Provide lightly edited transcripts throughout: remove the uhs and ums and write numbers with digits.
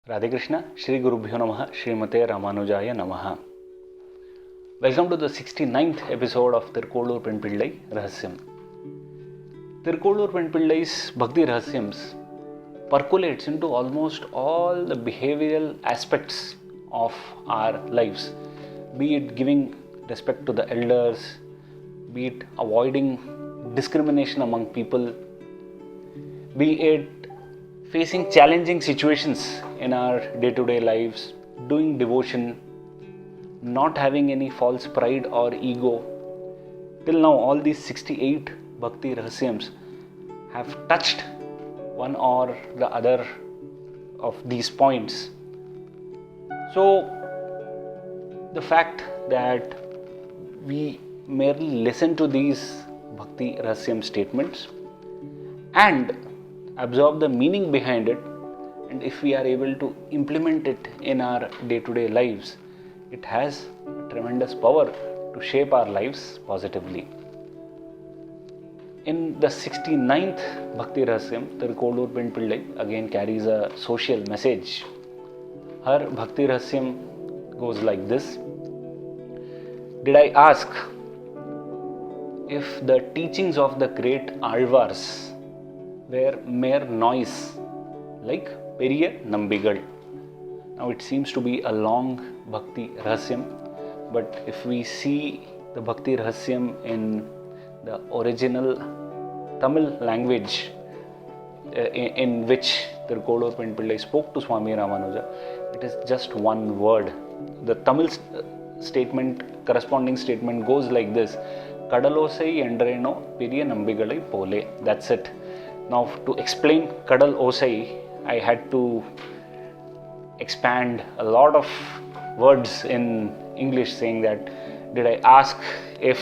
Radhe Krishna, Shri Gurubhyo Namaha, Srimate Ramanujaya Namaha. Welcome to the 69th episode of Thirukkolur Penpillai Rahasyam. Thirukkolur Penpillai's Bhakti Rahasyams percolates into almost all the behavioral aspects of our lives, be it giving respect to the elders, be it avoiding discrimination among people, be it facing challenging situations in our day-to-day lives, doing devotion, not having any false pride or ego. Till now, all these 68 Bhakti Rahasyams have touched one or the other of these points. So, the fact that we merely listen to these Bhakti Rahasyam statements and absorb the meaning behind it, and if we are able to implement it in our day-to-day lives, it has a tremendous power to shape our lives positively. In the 69th Bhakti Rahasyam, Thirukkolur Penpillai again carries a social message. Her Bhakti Rahasyam goes like this: Did I ask if the teachings of the Great Alwars were mere noise like Periyanambigal? Now it seems to be a long Bhakti Rahasyam, but if we see the Bhakti Rahasyam in the original Tamil language in which Thirukkolur Penpillai spoke to Swami Ramanuja, it is just one word. The Tamil corresponding statement goes like this: Kadalosai endreno Periyanambigalai pole. That's it. Now, to explain Kadal Osai, I had to expand a lot of words in English, saying that, did I ask if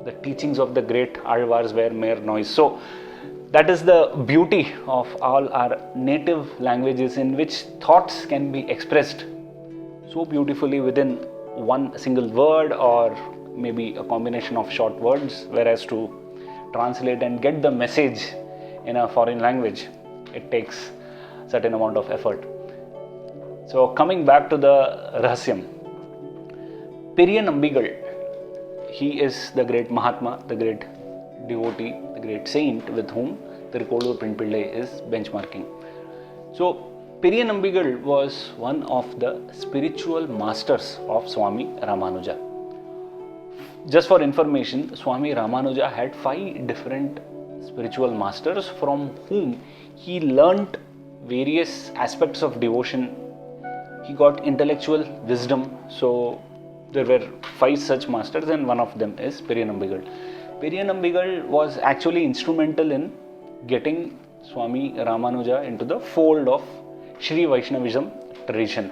the teachings of the Great Alwars were mere noise? So, that is the beauty of all our native languages, in which thoughts can be expressed so beautifully within one single word or maybe a combination of short words, whereas to translate and get the message in a foreign language, it takes certain amount of effort. So coming back to the Rahasyam, Periyanambigal, he is the great Mahatma, the great devotee, the great saint with whom Thirukkolur Penpillai is benchmarking. So Periyanambigal was one of the spiritual masters of Swami Ramanuja. Just for information, Swami Ramanuja had 5 different spiritual masters from whom he learnt various aspects of devotion. He got intellectual wisdom. So there were 5 such masters, and one of them is Periyanambigal. Periyanambigal was actually instrumental in getting Swami Ramanuja into the fold of Sri Vaishnavism tradition.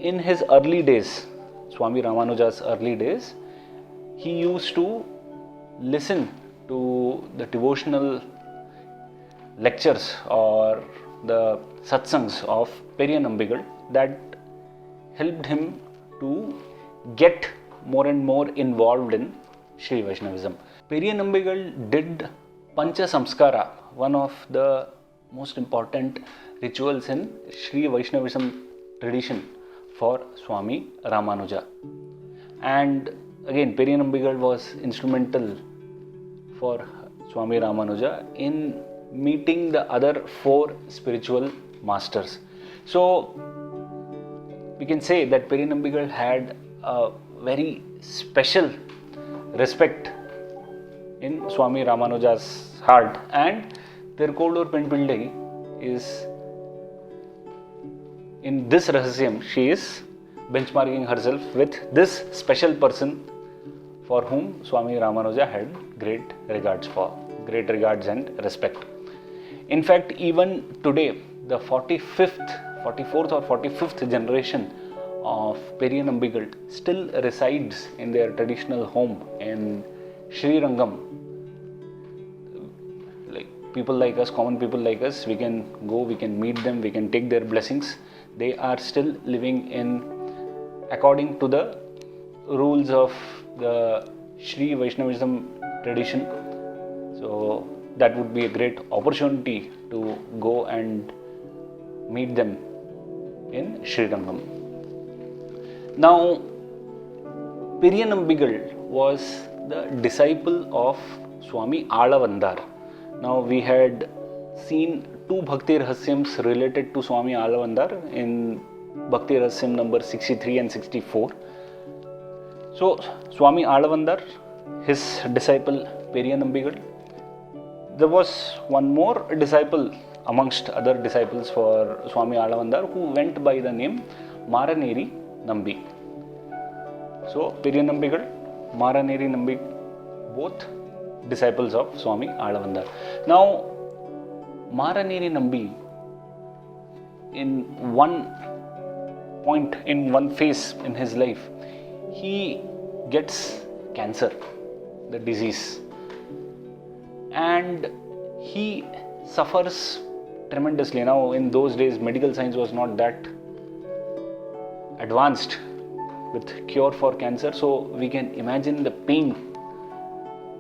In his early days, Swami Ramanuja's early days, he used to listen to the devotional lectures or the satsangs of Periyanambigal that helped him to get more and more involved in Sri Vaishnavism. Periyanambigal did Pancha Samskara, one of the most important rituals in Sri Vaishnavism tradition, for Swami Ramanuja. And again, Periyanambigal was instrumental for Swami Ramanuja in meeting the other 4 spiritual masters. So we can say that Periyanambigal had a very special respect in Swami Ramanuja's heart, and Thirukkolur Penpillai is, in this Rahasyam, she is benchmarking herself with this special person for whom Swami Ramanuja had great regards and respect. In fact, even today, the 44th or 45th generation of Periyanambigal still resides in their traditional home in Sri Rangam. Like people like us, common people like us, we can go, we can meet them, we can take their blessings. They are still living in according to the rules of the Sri Vaishnavism tradition. So that would be a great opportunity to go and meet them in Srirangam. Now, Periyanambigal was the disciple of Swami Alavandar. Now, we had seen two Bhakti Rahasyams related to Swami Alavandar in Bhakti Rahasyam number 63 and 64. So, Swami Alavandar, his disciple Periyanambigal. There was one more disciple amongst other disciples for Swami Alavandar who went by the name Maraneri Nambi. So, Periyanambigal, Maraneri Nambi, both disciples of Swami Alavandar. Now, Maraneri Nambi, in one point, in one phase in his life, he gets cancer, the disease, and he suffers tremendously. Now, in those days, medical science was not that advanced with cure for cancer, so we can imagine the pain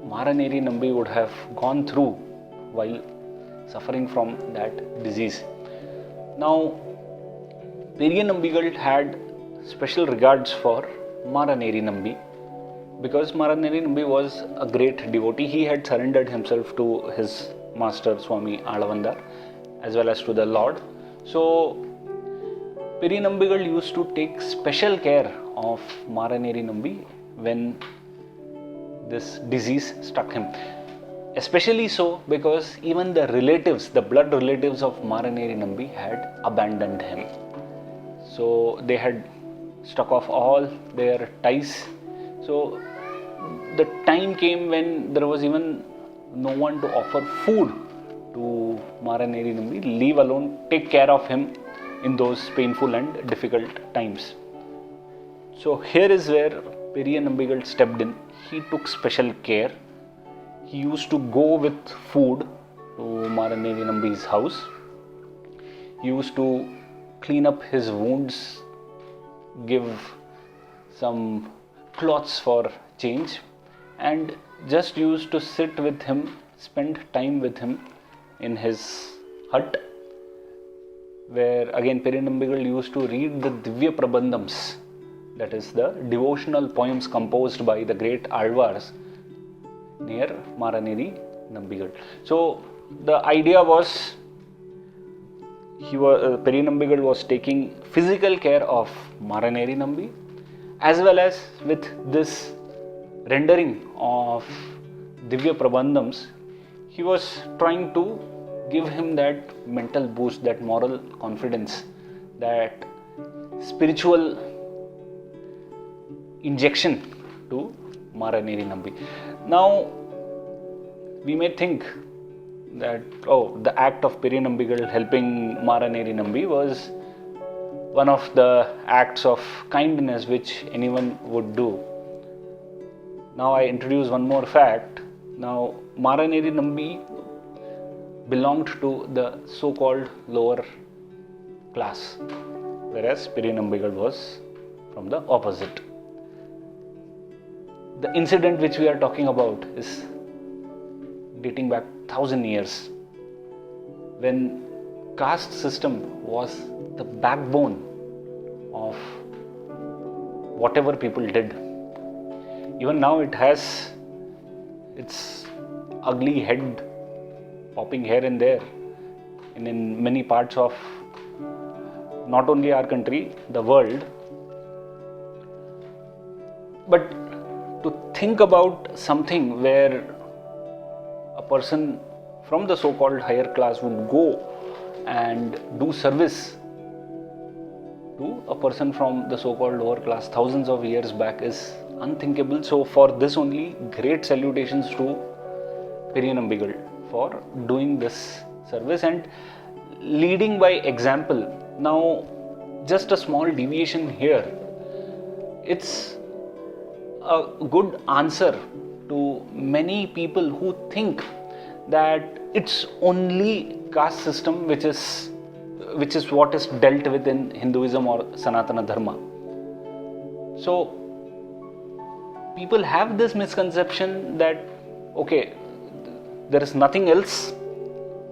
Maraneri Nambi would have gone through while suffering from that disease. Now, Periyanambigal had special regards for Maraneri Nambi because Maraneri Nambi was a great devotee. He had surrendered himself to his master Swami Alavandar as well as to the Lord. So, Periyanambigal used to take special care of Maraneri Nambi when this disease struck him. Especially so because even the relatives, the blood relatives of Maraneri Nambi had abandoned him. So they had struck off all their ties. So the time came when there was even no one to offer food to Maraneri Nambi, leave alone take care of him in those painful and difficult times. So here is where Periyanambigal stepped in. He took special care. He used to go with food to Maraneri Nambi's house. He used to clean up his wounds, give some cloths for change, and just used to sit with him, spend time with him in his hut, where again Periyanambigal used to read the Divya Prabandhams, that is the devotional poems composed by the Great Alwars near Maraneri Nambigal. So the idea was Periyanambigal was taking physical care of Maraneri Nambi as well as with this rendering of Divya Prabandhams, he was trying to give him that mental boost, that moral confidence, that spiritual injection to Maraneri Nambi. Now, we may think that, the act of Periyanambigal helping Maraneri Nambi was one of the acts of kindness which anyone would do. Now, I introduce one more fact. Now, Maraneri Nambi belonged to the so-called lower class, whereas Periyanambigal was from the opposite. The incident which we are talking about is dating back 1000 years, when caste system was the backbone of whatever people did. Even now it has its ugly head popping here and there in many parts of not only our country, the world. But to think about something where a person from the so-called higher class would go and do service to a person from the so-called lower class thousands of years back is unthinkable. So for this only, great salutations to Periyanambigal for doing this service and leading by example. Now, just a small deviation here. It's a good answer to many people who think that it's only caste system which is what is dealt with in Hinduism or Sanatana Dharma. So people have this misconception that there is nothing else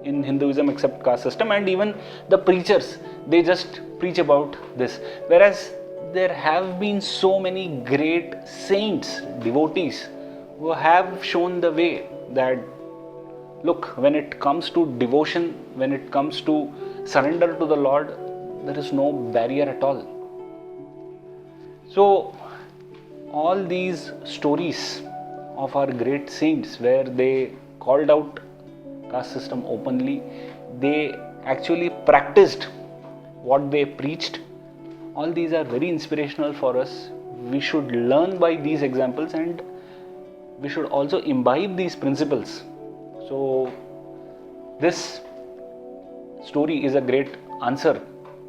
in Hinduism except caste system, and even the preachers, they just preach about this. Whereas there have been so many great saints, devotees, who have shown the way that, look, when it comes to devotion, when it comes to surrender to the Lord, there is no barrier at all. So, all these stories of our great saints where they called out caste system openly, they actually practiced what they preached. All these are very inspirational for us. We should learn by these examples and we should also imbibe these principles. So this story is a great answer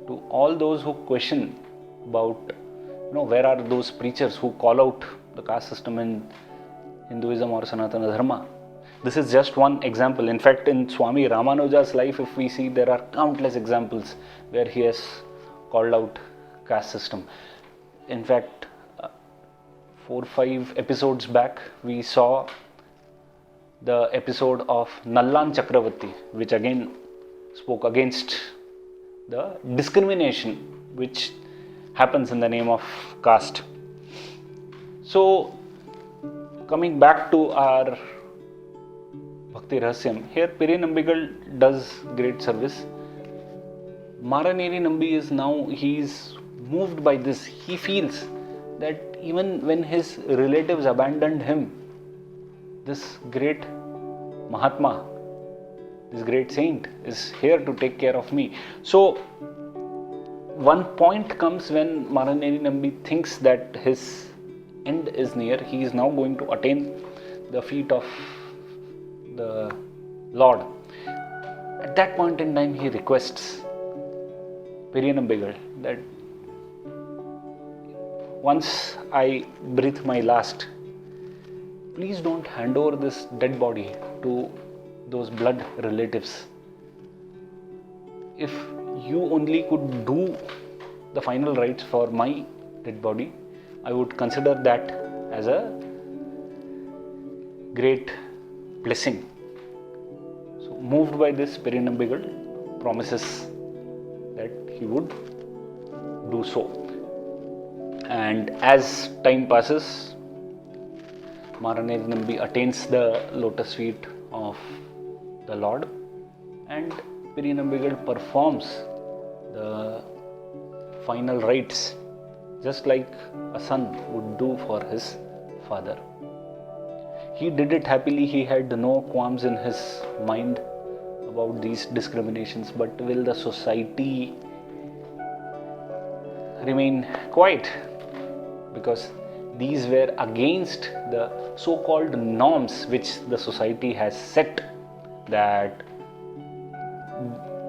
to all those who question about, where are those preachers who call out the caste system in Hinduism or Sanatana Dharma. This is just one example. In fact, in Swami Ramanuja's life, if we see, there are countless examples where he has called out caste system. In fact, 4 or 5 episodes back, we saw the episode of Nallan Chakravarti, which again spoke against the discrimination which happens in the name of caste. So, coming back to our Bhakti Rahasyam, here Periyanambigal does great service. Maraneri Nambi is now, he is moved by this. He feels that even when his relatives abandoned him, this great Mahatma, this great saint is here to take care of me. So, one point comes when Maraneri Nambi thinks that his end is near. He is now going to attain the feet of the Lord. At that point in time, he requests Periyanambigal that once I breathe my last, please don't hand over this dead body to those blood relatives. If you only could do the final rites for my dead body, I would consider that as a great blessing. So, moved by this, Periyanambigal promises that he would do so. And as time passes, Maraneri Nambi attains the lotus feet of the Lord, and Periyanambigal performs the final rites just like a son would do for his father. He did it happily. He had no qualms in his mind about these discriminations. But will the society remain quiet? Because these were against the so-called norms which the society has set, that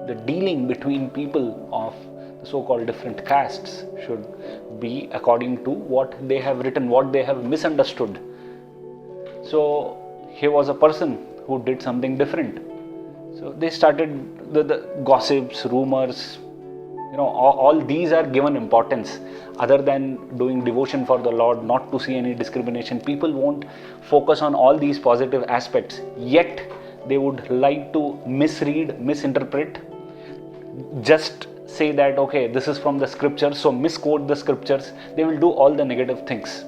the dealing between people of the so-called different castes should be according to what they have written, what they have misunderstood. So here was a person who did something different. So they started the gossips, rumors, all these are given importance. Other than doing devotion for the Lord, not to see any discrimination, people won't focus on all these positive aspects. Yet they would like to misread, misinterpret, just say that, okay, this is from the scriptures, so misquote the scriptures. They will do all the negative things.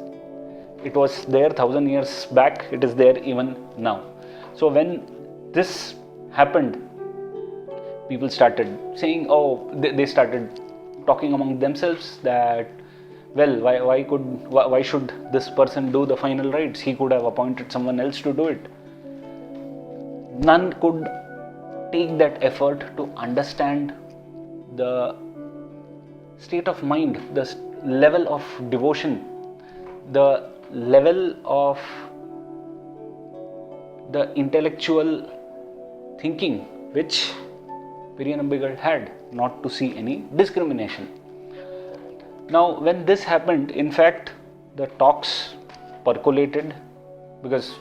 It was there 1,000 years back, it is there even now. So when this happened, people started saying, they started talking among themselves that, well, why should this person do the final rites? He could have appointed someone else to do it. None could take that effort to understand the state of mind, the level of devotion, the level of the intellectual thinking which Periyanambigal had, not to see any discrimination. Now, when this happened, in fact, the talks percolated, because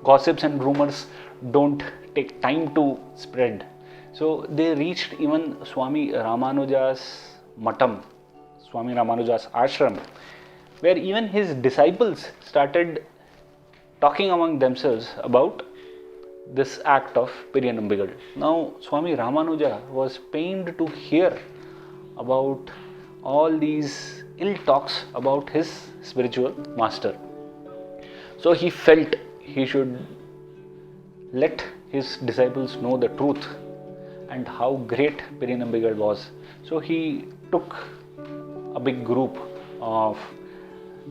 gossips and rumors don't take time to spread. So they reached even Swami Ramanuja's matam, Swami Ramanuja's ashram, where even his disciples started talking among themselves about this act of Periyanambigal. Now, Swami Ramanuja was pained to hear about all these ill talks about his spiritual master. So he felt he should let his disciples know the truth and how great Periyanambigal was. So he took a big group of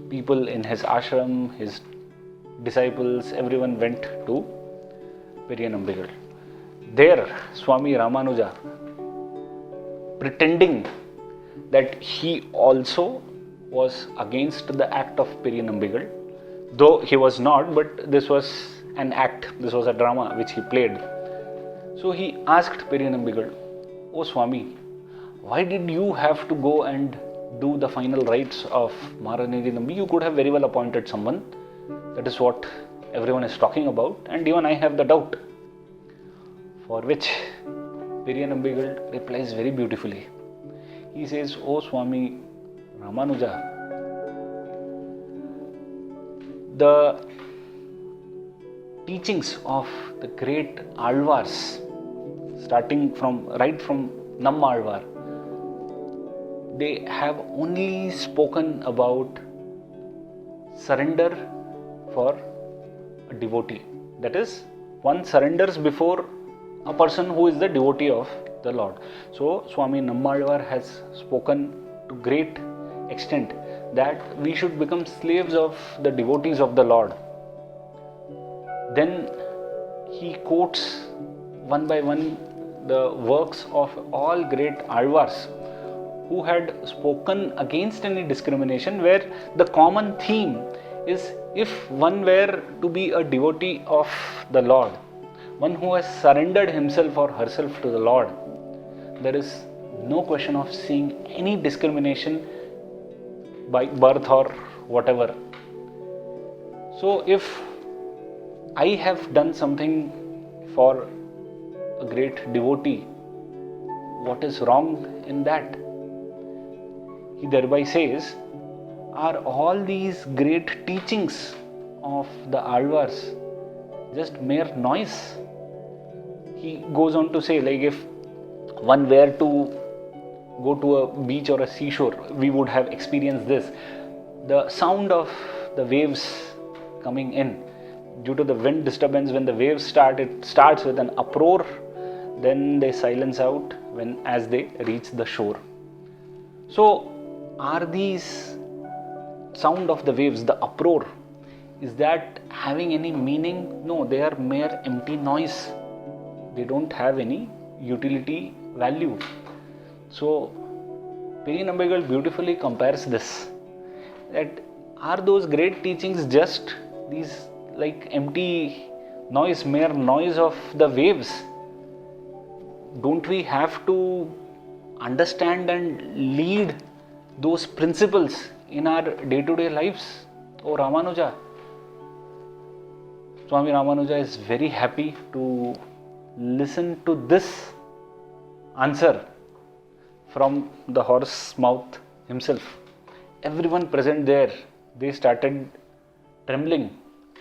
people in his ashram, his disciples, everyone went to Periyanambigal. There, Swami Ramanuja, pretending that he also was against the act of Periyanambigal, though he was not, but this was an act, this was a drama which he played. So he asked Periyanambigal, "Oh Swami, why did you have to go and do the final rites of Maranidi Nambi? You could have very well appointed someone. That is what everyone is talking about, and even I have the doubt." For which Periyanambigal replies very beautifully. He says, "Oh Swami Ramanuja, the teachings of the Great Alwars, starting right from Nammalvar, they have only spoken about surrender for a devotee. That is, one surrenders before a person who is the devotee of the Lord. So Swami Nammalvar has spoken to great extent that we should become slaves of the devotees of the Lord." Then he quotes one by one the works of all great Alwars who had spoken against any discrimination, where the common theme is, if one were to be a devotee of the Lord, one who has surrendered himself or herself to the Lord, there is no question of seeing any discrimination by birth or whatever. So if I have done something for a great devotee, what is wrong in that? He thereby says, are all these great teachings of the Azhwars just mere noise? He goes on to say, like, if one were to go to a beach or a seashore, we would have experienced this. The sound of the waves coming in, due to the wind disturbance, when the waves start, it starts with an uproar, then they silence out as they reach the shore. So are these sound of the waves, the uproar, is that having any meaning? No, they are mere empty noise. They don't have any utility value. So Periyanambigal beautifully compares this, that are those great teachings just these like empty noise, mere noise of the waves? Don't we have to understand and lead those principles in our day-to-day lives? Oh Ramanuja. Swami Ramanuja is very happy to listen to this answer from the horse's mouth himself. Everyone present there, they started trembling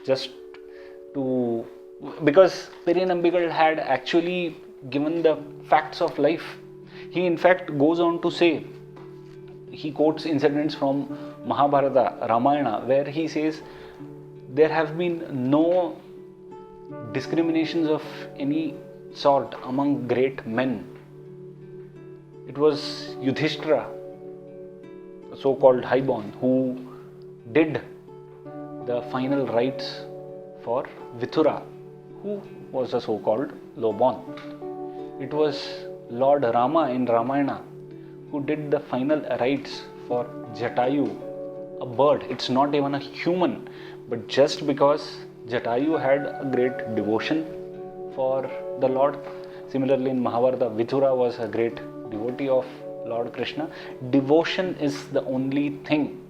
just because Periyanambigal had actually given the facts of life. He in fact goes on to say, he quotes incidents from Mahabharata, Ramayana, where he says there have been no discriminations of any sort among great men. It was Yudhishthira, the so-called highborn, who did the final rites for Vithura, who was a so-called lowborn. It was Lord Rama in Ramayana who did the final rites for Jatayu, a bird. It's not even a human, but just because Jatayu had a great devotion for the Lord. Similarly, in Mahabharata, Vithura was a great devotee of Lord Krishna. Devotion is the only thing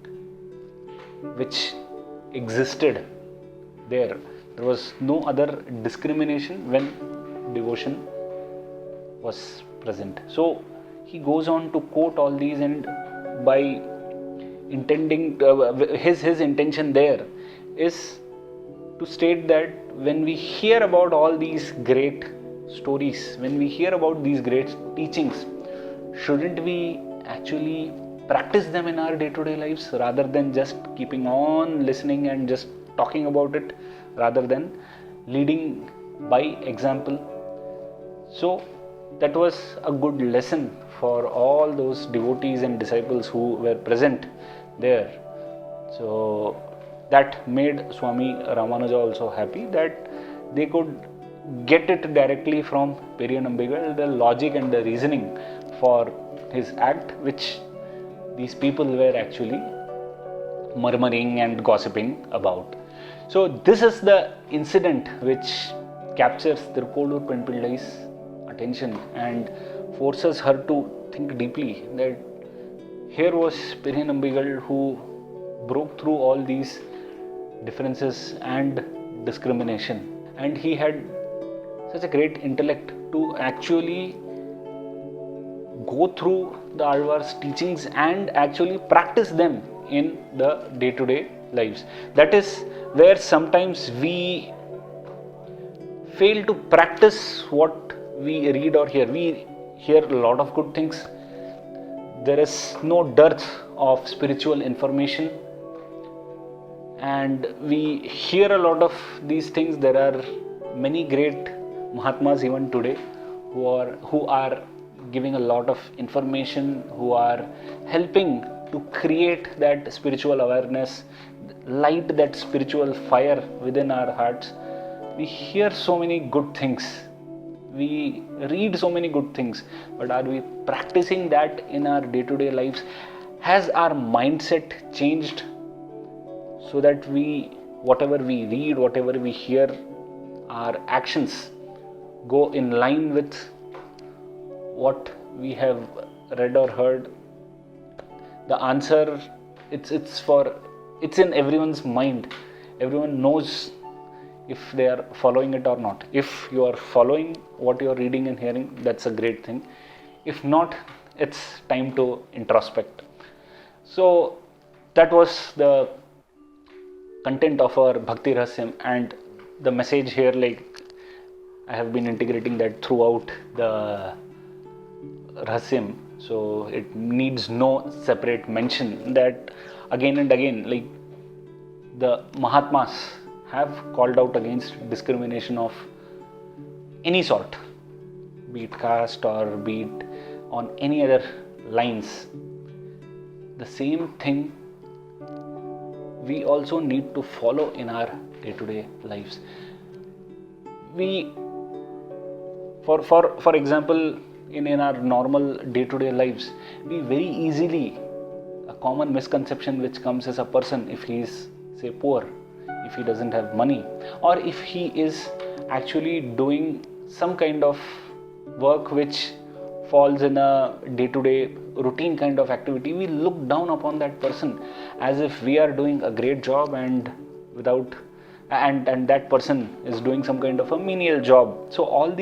which existed there. There was no other discrimination when devotion was present. So he goes on to quote all these, and by intending his intention there is to state that when we hear about all these great stories, when we hear about these great teachings, shouldn't we actually practice them in our day-to-day lives rather than just keeping on listening and just talking about it, rather than leading by example. So that was a good lesson for all those devotees and disciples who were present there. So that made Swami Ramanuja also happy, that they could get it directly from Periyanambigal, the logic and the reasoning for his act, which these people were actually murmuring and gossiping about. So this is the incident which captures Thirukkolur Penpillai's attention and forces her to think deeply, that here was Periyanambigal who broke through all these differences and discrimination, and he had such a great intellect to actually go through the Azhwars teachings and actually practice them in the day-to-day lives. That is where sometimes we fail to practice what we read or hear. We hear a lot of good things. There is no dearth of spiritual information, and we hear a lot of these things. There are many great Mahatmas even today who are giving a lot of information, who are helping to create that spiritual awareness, light that spiritual fire within our hearts. We hear so many good things, we read so many good things, but are we practicing that in our day-to-day lives? Has our mindset changed so that whatever we read, whatever we hear, our actions go in line with what we have read or heard? The answer, it's in everyone's mind. Everyone knows if they are following it or not. If you are following what you are reading and hearing, that's a great thing. If not, it's time to introspect. So that was the content of our Bhakti Rahasyam, and the message here, like I have been integrating that throughout the Rahasyam, so it needs no separate mention, that again and again, like the Mahatmas have called out against discrimination of any sort, be it caste or be it on any other lines. The same thing we also need to follow in our day-to-day lives. We, for example, in our normal day-to-day lives, we very easily, a common misconception which comes as a person, if he is, say, poor, if he doesn't have money, or if he is actually doing some kind of work which falls in a day-to-day routine kind of activity, we look down upon that person as if we are doing a great job and that person is doing some kind of a menial job. So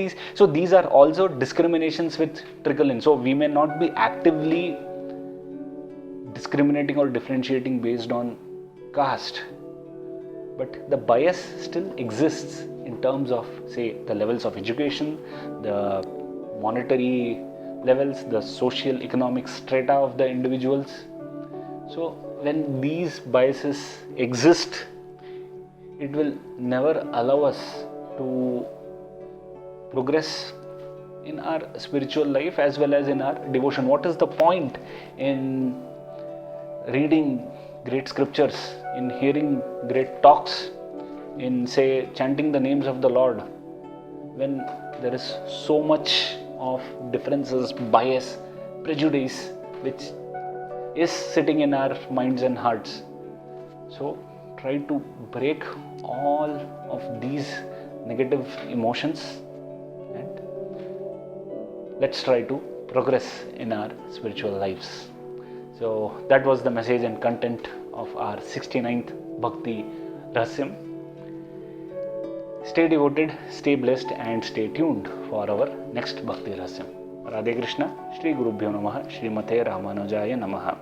these are also discriminations which trickle in. So we may not be actively discriminating or differentiating based on caste, but the bias still exists in terms of, say, the levels of education, the monetary levels, the social economic strata of the individuals. So when these biases exist, it will never allow us to progress in our spiritual life as well as in our devotion. What is the point in reading great scriptures, in hearing great talks, in, say, chanting the names of the Lord, when there is so much of differences, bias, prejudice which is sitting in our minds and hearts? So try to break all of these negative emotions and let's try to progress in our spiritual lives. So that was the message and content of our 69th Bhakti Rahasyam. Stay devoted, stay blessed and stay tuned for our next Bhakti Rahasyam. Radhe Krishna, Shri Gurubhyo Namaha, Srimate Ramanujaya Namaha.